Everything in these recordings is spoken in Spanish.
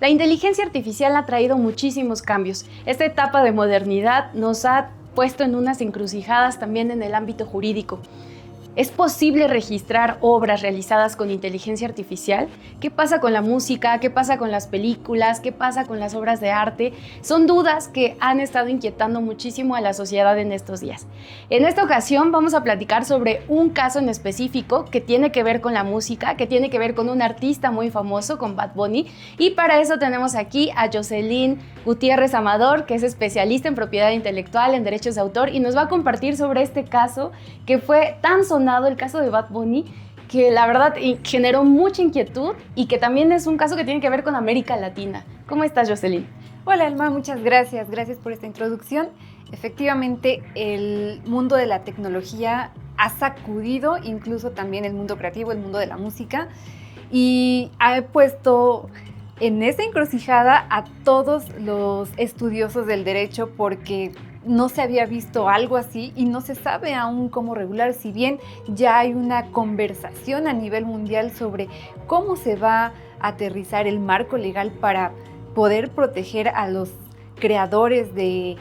La inteligencia artificial ha traído muchísimos cambios. Esta etapa de modernidad nos ha puesto en unas encrucijadas también en el ámbito jurídico. ¿Es posible registrar obras realizadas con inteligencia artificial? ¿Qué pasa con la música? ¿Qué pasa con las películas? ¿Qué pasa con las obras de arte? Son dudas que han estado inquietando muchísimo a la sociedad en estos días. En esta ocasión vamos a platicar sobre un caso en específico que tiene que ver con la música, que tiene que ver con un artista muy famoso, con Bad Bunny, y para eso tenemos aquí a Jocelyn Gutiérrez Amador, que es especialista en propiedad intelectual, en derechos de autor, y nos va a compartir sobre este caso que fue tan sonado, el caso de Bad Bunny, que la verdad generó mucha inquietud y que también es un caso que tiene que ver con América Latina. ¿Cómo estás, Jocelyn? Hola, Alma, muchas gracias. Gracias por esta introducción. Efectivamente, el mundo de la tecnología ha sacudido incluso también el mundo creativo, el mundo de la música, y ha puesto en esa encrucijada a todos los estudiosos del derecho, porque no se había visto algo así y no se sabe aún cómo regular, si bien ya hay una conversación a nivel mundial sobre cómo se va a aterrizar el marco legal para poder proteger a los creadores de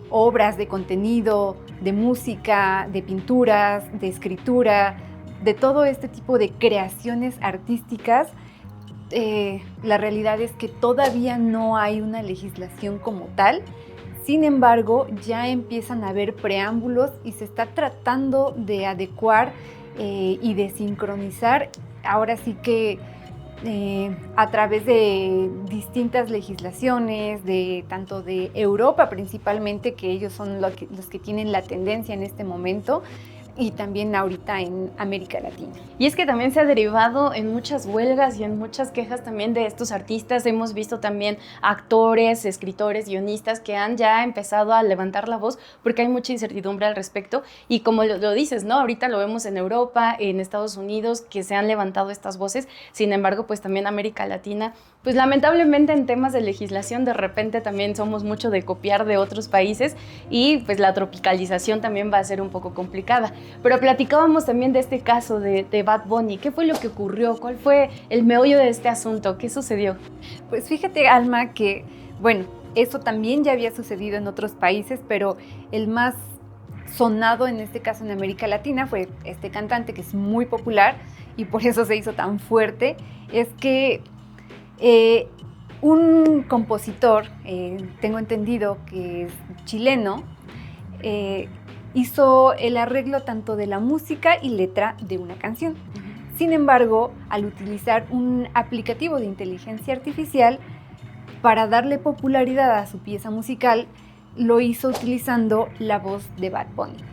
obras, de contenido, de música, de pinturas, de escritura, de todo este tipo de creaciones artísticas. La realidad es que todavía no hay una legislación como tal. Sin embargo, ya empiezan a haber preámbulos y se está tratando de adecuar y de sincronizar, ahora sí que a través de distintas legislaciones, tanto de Europa principalmente, que ellos son los que tienen la tendencia en este momento, y también ahorita en América Latina. Y es que también se ha derivado en muchas huelgas y en muchas quejas también de estos artistas. Hemos visto también actores, escritores, guionistas que han ya empezado a levantar la voz porque hay mucha incertidumbre al respecto. Y como lo dices, ¿no? Ahorita lo vemos en Europa, en Estados Unidos, que se han levantado estas voces. Sin embargo, pues también América Latina, pues lamentablemente en temas de legislación de repente también somos mucho de copiar de otros países y pues la tropicalización también va a ser un poco complicada. Pero platicábamos también de este caso de Bad Bunny. ¿Qué fue lo que ocurrió? ¿Cuál fue el meollo de este asunto? ¿Qué sucedió? Pues fíjate, Alma, que bueno, eso también ya había sucedido en otros países, pero el más sonado en este caso en América Latina fue este cantante que es muy popular y por eso se hizo tan fuerte. Es que un compositor, tengo entendido que es chileno, hizo el arreglo tanto de la música y letra de una canción. Sin embargo, al utilizar un aplicativo de inteligencia artificial para darle popularidad a su pieza musical, lo hizo utilizando la voz de Bad Bunny.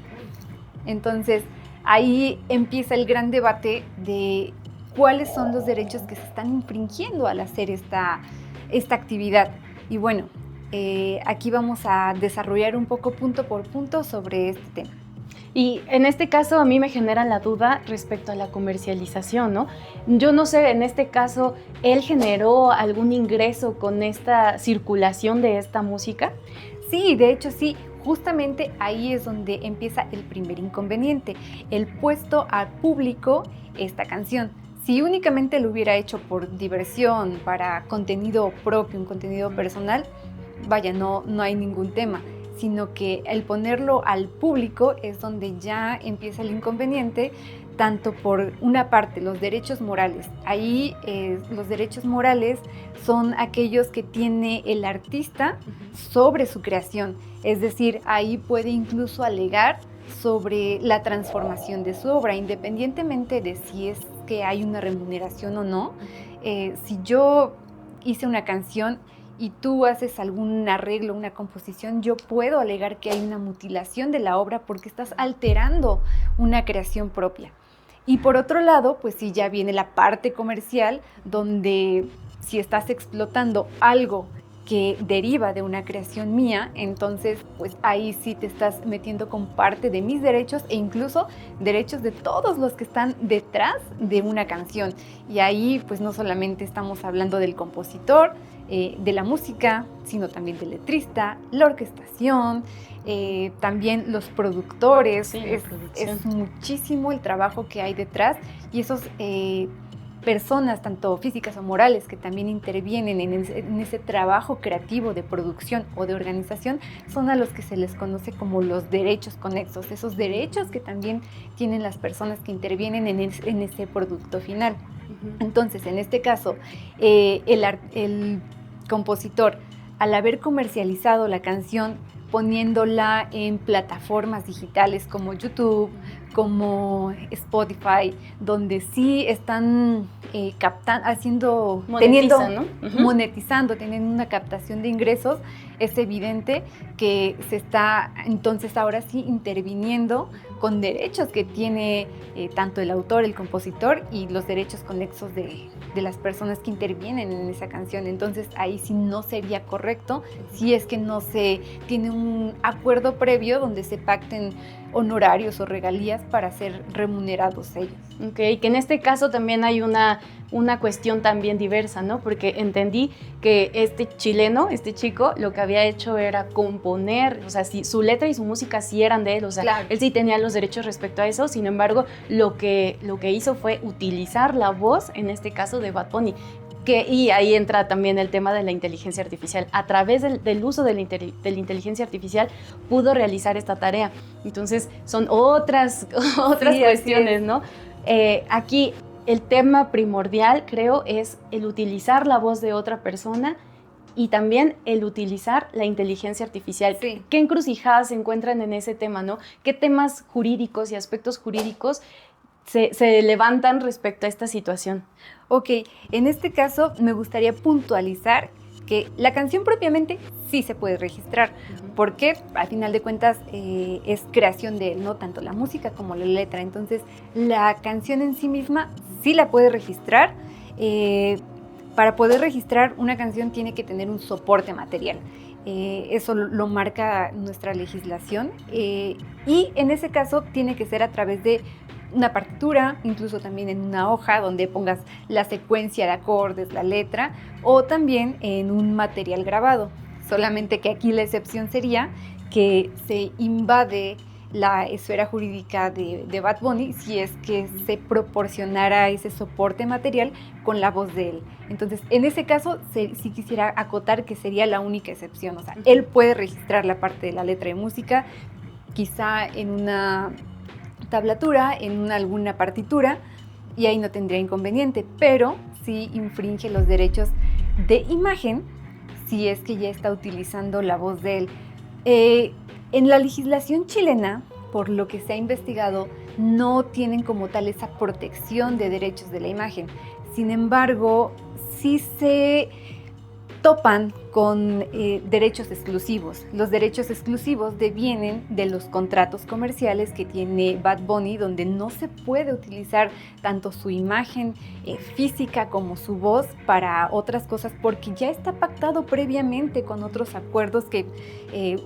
Entonces, ahí empieza el gran debate de cuáles son los derechos que se están infringiendo al hacer esta actividad. Y bueno, aquí vamos a desarrollar un poco punto por punto sobre este tema. Y en este caso a mí me genera la duda respecto a la comercialización, ¿no? Yo no sé, en este caso, ¿él generó algún ingreso con esta circulación de esta música? Sí, de hecho sí. Justamente ahí es donde empieza el primer inconveniente, el puesto al público esta canción. Si únicamente lo hubiera hecho por diversión, para contenido propio, un contenido personal, vaya, no hay ningún tema, sino que el ponerlo al público es donde ya empieza el inconveniente, tanto por una parte los derechos morales. Ahí los derechos morales son aquellos que tiene el artista sobre su creación, es decir, ahí puede incluso alegar sobre la transformación de su obra, independientemente de si es que hay una remuneración o no. Si yo hice una canción y tú haces algún arreglo, una composición, yo puedo alegar que hay una mutilación de la obra porque estás alterando una creación propia. Y por otro lado, pues sí, ya viene la parte comercial, donde si estás explotando algo que deriva de una creación mía, entonces pues ahí sí te estás metiendo con parte de mis derechos e incluso derechos de todos los que están detrás de una canción. Y ahí pues no solamente estamos hablando del compositor, de la música, sino también del letrista, la orquestación, también los productores. Sí, es muchísimo el trabajo que hay detrás y esos personas, tanto físicas o morales, que también intervienen en ese trabajo creativo de producción o de organización, son a los que se les conoce como los derechos conexos, esos derechos que también tienen las personas que intervienen en ese producto final. Entonces, en este caso, el compositor, al haber comercializado la canción, poniéndola en plataformas digitales como YouTube, como Spotify, donde sí están monetizando, teniendo una captación de ingresos, es evidente que se está entonces ahora sí interviniendo con derechos que tiene tanto el autor, el compositor, y los derechos conexos de las personas que intervienen en esa canción. Entonces ahí sí no sería correcto si es que no se tiene un acuerdo previo donde se pacten honorarios o regalías para ser remunerados ellos. Ok, que en este caso también hay una cuestión también diversa, ¿no? Porque entendí que este chico, lo que había hecho era componer, o sea, su letra y su música sí eran de él, o sea, claro, él sí tenía los derechos respecto a eso. Sin embargo, lo que hizo fue utilizar la voz, en este caso de Bad Bunny. Y ahí entra también el tema de la inteligencia artificial. A través del uso de la inteligencia artificial pudo realizar esta tarea. Entonces son otras cuestiones, ¿no? Aquí el tema primordial, creo, es el utilizar la voz de otra persona y también el utilizar la inteligencia artificial. Sí. ¿Qué encrucijadas se encuentran en ese tema, no? ¿Qué temas jurídicos y aspectos jurídicos se levantan respecto a esta situación? Ok, en este caso me gustaría puntualizar que la canción propiamente sí se puede registrar, porque al final de cuentas es creación de él, ¿no? Tanto la música como la letra. Entonces la canción en sí misma sí la puede registrar. Para poder registrar una canción tiene que tener un soporte material. Eso lo marca nuestra legislación, y en ese caso tiene que ser a través de una partitura, incluso también en una hoja donde pongas la secuencia de acordes, la letra, o también en un material grabado. Solamente que aquí la excepción sería que se invade la esfera jurídica de Bad Bunny si es que se proporcionara ese soporte material con la voz de él. Entonces, en ese caso, sí quisiera acotar que sería la única excepción. O sea, él puede registrar la parte de la letra de música, quizá en una tablatura, en alguna partitura, y ahí no tendría inconveniente, pero sí infringe los derechos de imagen si es que ya está utilizando la voz de él. En la legislación chilena, por lo que se ha investigado, no tienen como tal esa protección de derechos de la imagen. Sin embargo, sí se topan con derechos exclusivos. Los derechos exclusivos devienen de los contratos comerciales que tiene Bad Bunny, donde no se puede utilizar tanto su imagen física como su voz para otras cosas, porque ya está pactado previamente con otros acuerdos que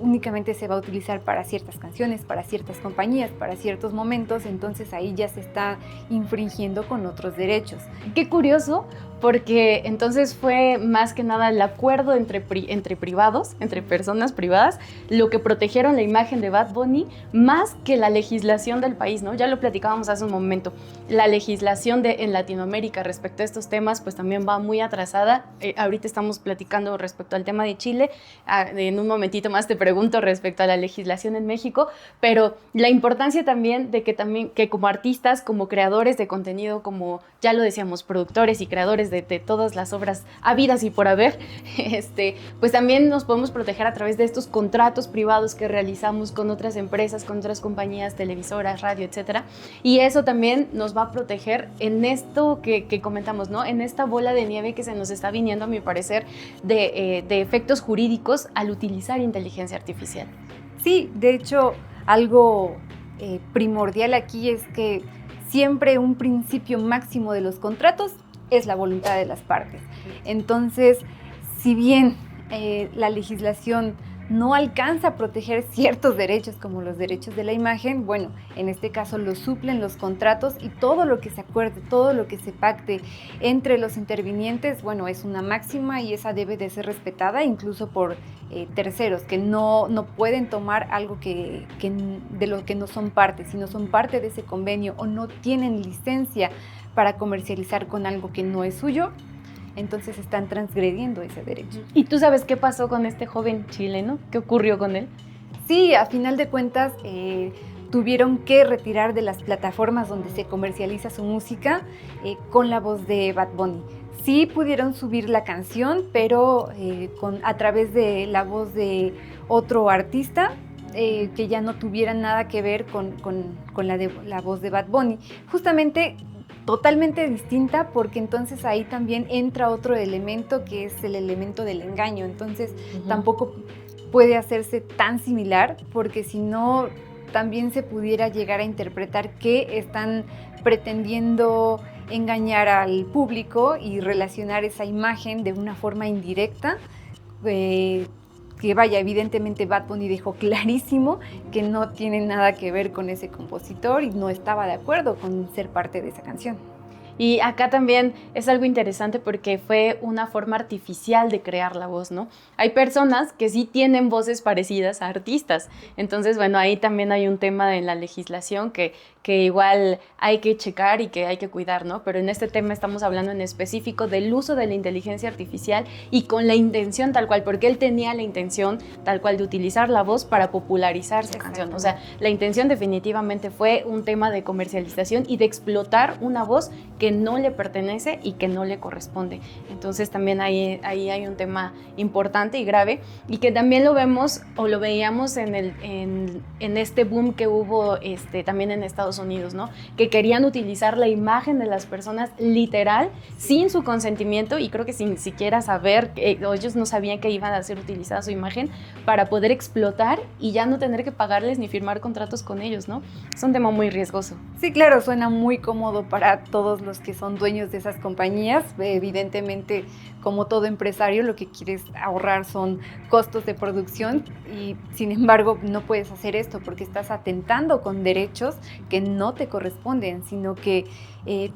únicamente se va a utilizar para ciertas canciones, para ciertas compañías, para ciertos momentos. Entonces ahí ya se está infringiendo con otros derechos. Qué curioso, porque entonces fue más que nada el acuerdo entre privados, entre personas privadas, lo que protegieron la imagen de Bad Bunny, más que la legislación del país, ¿no? Ya lo platicábamos hace un momento. La legislación en Latinoamérica respecto a estos temas, pues también va muy atrasada. Ahorita estamos platicando respecto al tema de Chile. En un momentito más te pregunto respecto a la legislación en México, pero la importancia también de que como artistas, como creadores de contenido, como ya lo decíamos, productores y creadores de todas las obras habidas y por haber, pues también nos podemos proteger a través de estos contratos privados que realizamos con otras empresas, con otras compañías, televisoras, radio, etcétera. Y eso también nos va a proteger en esto que comentamos, ¿no? En esta bola de nieve que se nos está viniendo, a mi parecer, de efectos jurídicos al utilizar inteligencia artificial. Sí, de hecho, algo primordial aquí es que siempre un principio máximo de los contratos es la voluntad de las partes. Entonces, si bien la legislación no alcanza a proteger ciertos derechos como los derechos de la imagen, bueno, en este caso los suplen los contratos y todo lo que se acuerde, todo lo que se pacte entre los intervinientes, bueno, es una máxima y esa debe de ser respetada incluso por terceros que no pueden tomar algo que de lo que no son parte, si no son parte de ese convenio o no tienen licencia para comercializar con algo que no es suyo, entonces están transgrediendo ese derecho. ¿Y tú sabes qué pasó con este joven chileno? ¿Qué ocurrió con él? Sí, a final de cuentas tuvieron que retirar de las plataformas donde se comercializa su música con la voz de Bad Bunny. Sí pudieron subir la canción, pero a través de la voz de otro artista que ya no tuviera nada que ver con la voz de Bad Bunny. Justamente totalmente distinta, porque entonces ahí también entra otro elemento que es el elemento del engaño. Entonces tampoco puede hacerse tan similar, porque si no también se pudiera llegar a interpretar que están pretendiendo engañar al público y relacionar esa imagen de una forma indirecta, que vaya, evidentemente Bad Bunny dejó clarísimo que no tiene nada que ver con ese compositor y no estaba de acuerdo con ser parte de esa canción. Y acá también es algo interesante porque fue una forma artificial de crear la voz, ¿no? Hay personas que sí tienen voces parecidas a artistas. Entonces, bueno, ahí también hay un tema en la legislación que igual hay que checar y que hay que cuidar, ¿no? Pero en este tema estamos hablando en específico del uso de la inteligencia artificial y con la intención tal cual, porque él tenía la intención tal cual de utilizar la voz para popularizar su canción. O sea, la intención definitivamente fue un tema de comercialización y de explotar una voz que no le pertenece y que no le corresponde. Entonces también ahí hay un tema importante y grave, y que también lo vemos o lo veíamos en este boom que hubo también en Estados Unidos, ¿no? Que querían utilizar la imagen de las personas literal, sin su consentimiento, y creo que sin siquiera saber, ellos no sabían que iban a ser utilizada su imagen para poder explotar y ya no tener que pagarles ni firmar contratos con ellos, ¿no? Es un tema muy riesgoso. Sí, claro, suena muy cómodo para todos los que son dueños de esas compañías. Evidentemente, como todo empresario, lo que quieres ahorrar son costos de producción y, sin embargo, no puedes hacer esto porque estás atentando con derechos que no te corresponden, sino que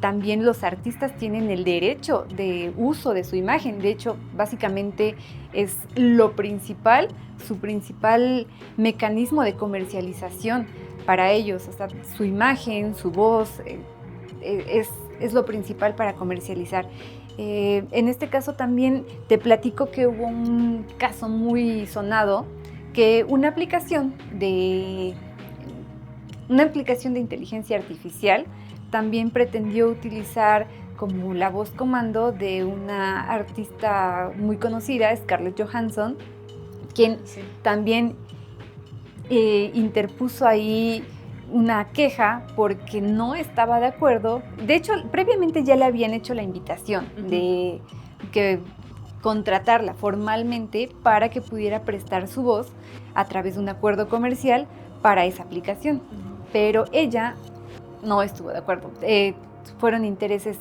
también los artistas tienen el derecho de uso de su imagen. De hecho, básicamente es lo principal, su principal mecanismo de comercialización para ellos. O sea, su imagen, su voz es lo principal para comercializar. En este caso también te platico que hubo un caso muy sonado, que una aplicación de inteligencia artificial también pretendió utilizar como la voz comando de una artista muy conocida, Scarlett Johansson, quien también interpuso ahí una queja porque no estaba de acuerdo. De hecho, previamente ya le habían hecho la invitación de que contratarla formalmente para que pudiera prestar su voz a través de un acuerdo comercial para esa aplicación. Pero ella no estuvo de acuerdo. Fueron intereses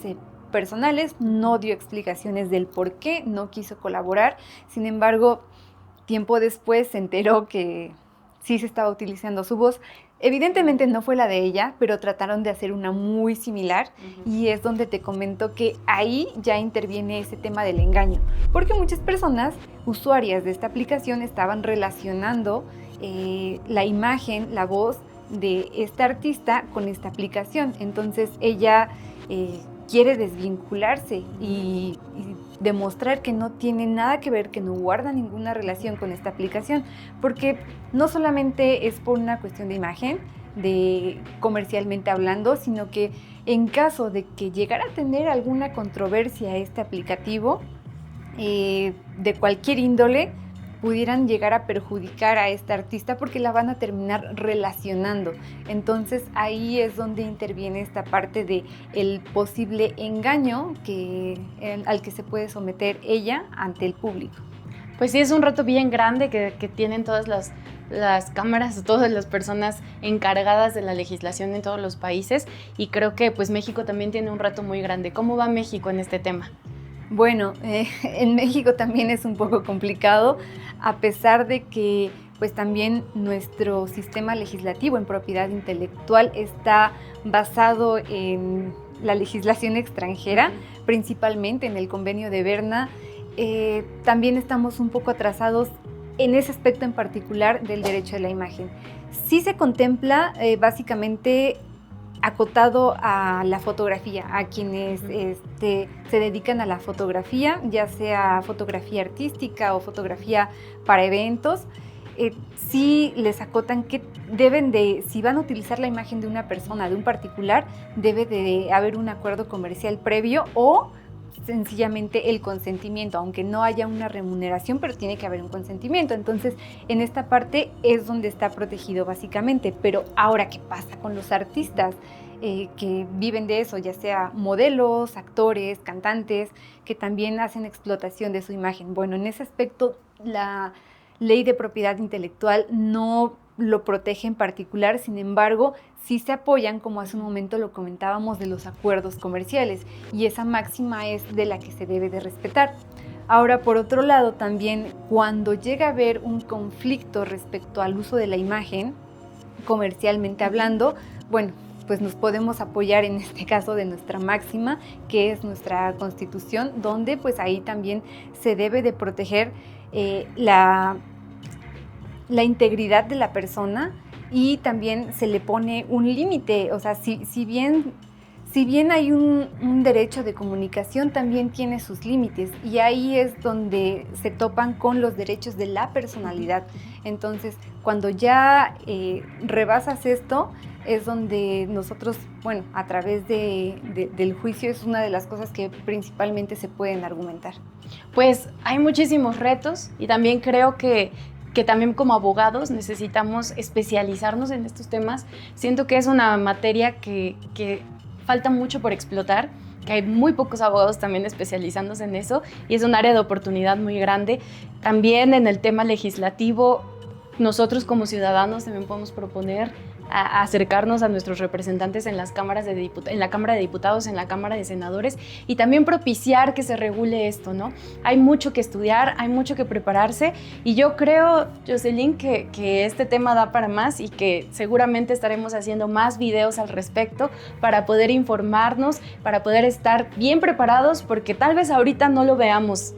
personales, no dio explicaciones del por qué no quiso colaborar. Sin embargo, tiempo después se enteró que sí se estaba utilizando su voz. Evidentemente no fue la de ella, pero trataron de hacer una muy similar, y es donde te comento que ahí ya interviene ese tema del engaño, porque muchas personas, usuarias de esta aplicación, estaban relacionando la imagen, la voz de esta artista con esta aplicación. Entonces ella quiere desvincularse y demostrar que no tiene nada que ver, que no guarda ninguna relación con esta aplicación, porque no solamente es por una cuestión de imagen, de comercialmente hablando, sino que en caso de que llegara a tener alguna controversia este aplicativo, de cualquier índole, pudieran llegar a perjudicar a esta artista porque la van a terminar relacionando. Entonces ahí es donde interviene esta parte de el posible engaño al que se puede someter ella ante el público. Pues sí, es un reto bien grande que tienen todas las cámaras, todas las personas encargadas de la legislación en todos los países, y creo que pues México también tiene un reto muy grande. ¿Cómo va México en este tema? Bueno, en México también es un poco complicado, a pesar de que pues también nuestro sistema legislativo en propiedad intelectual está basado en la legislación extranjera, principalmente en el Convenio de Berna. También estamos un poco atrasados en ese aspecto en particular del derecho de la imagen. Sí se contempla básicamente acotado a la fotografía, a quienes se dedican a la fotografía, ya sea fotografía artística o fotografía para eventos. Sí les acotan que deben de, si van a utilizar la imagen de una persona, de un particular, debe de haber un acuerdo comercial previo o sencillamente el consentimiento, aunque no haya una remuneración, pero tiene que haber un consentimiento. Entonces, en esta parte es donde está protegido básicamente. Pero ahora, ¿qué pasa con los artistas que viven de eso? Ya sea modelos, actores, cantantes, que también hacen explotación de su imagen. Bueno, en ese aspecto, la ley de propiedad intelectual no lo protege en particular, sin embargo, sí se apoyan, como hace un momento lo comentábamos, de los acuerdos comerciales, y esa máxima es de la que se debe de respetar. Ahora, por otro lado, también cuando llega a haber un conflicto respecto al uso de la imagen, comercialmente hablando, bueno, pues nos podemos apoyar en este caso de nuestra máxima, que es nuestra Constitución, donde pues ahí también se debe de proteger la integridad de la persona, y también se le pone un límite. O sea, si bien hay un derecho de comunicación, también tiene sus límites, y ahí es donde se topan con los derechos de la personalidad. Entonces, cuando ya rebasas esto, es donde nosotros, bueno, a través del juicio es una de las cosas que principalmente se pueden argumentar. Pues hay muchísimos retos, y también creo que también como abogados necesitamos especializarnos en estos temas. Siento que es una materia que falta mucho por explotar, que hay muy pocos abogados también especializándose en eso, y es un área de oportunidad muy grande. También en el tema legislativo, nosotros como ciudadanos también podemos proponer a acercarnos a nuestros representantes en las cámaras en la Cámara de Diputados, en la Cámara de Senadores, y también propiciar que se regule esto, ¿no? Hay mucho que estudiar, hay mucho que prepararse, y yo creo, Jocelyn, que este tema da para más, y que seguramente estaremos haciendo más videos al respecto para poder informarnos, para poder estar bien preparados, porque tal vez ahorita no lo veamos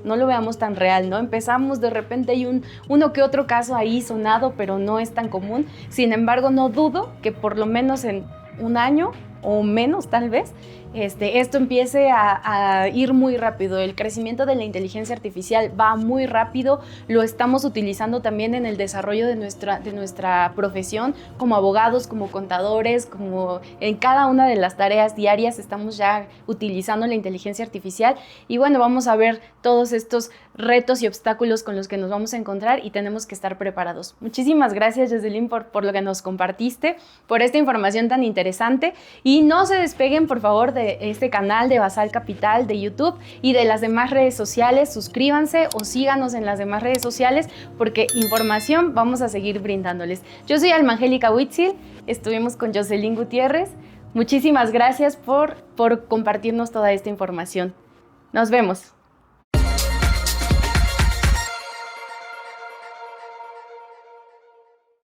tan real, ¿no? Empezamos, de repente hay uno que otro caso ahí sonado, pero no es tan común. Sin embargo, no dudo que por lo menos en un año o menos tal vez, esto empiece a ir muy rápido. El crecimiento de la inteligencia artificial va muy rápido, lo estamos utilizando también en el desarrollo de nuestra profesión como abogados, como contadores, como en cada una de las tareas diarias estamos ya utilizando la inteligencia artificial, y bueno, vamos a ver todos estos retos y obstáculos con los que nos vamos a encontrar, y tenemos que estar preparados. Muchísimas gracias, Jocelyn, por lo que nos compartiste, por esta información tan interesante, y no se despeguen, por favor, de este canal de Basal Capital de YouTube y de las demás redes sociales. Suscríbanse o síganos en las demás redes sociales, porque información vamos a seguir brindándoles. Yo soy Alma Angélica Huitzil, estuvimos con Jocelyn Gutiérrez. Muchísimas gracias por compartirnos toda esta información. Nos vemos.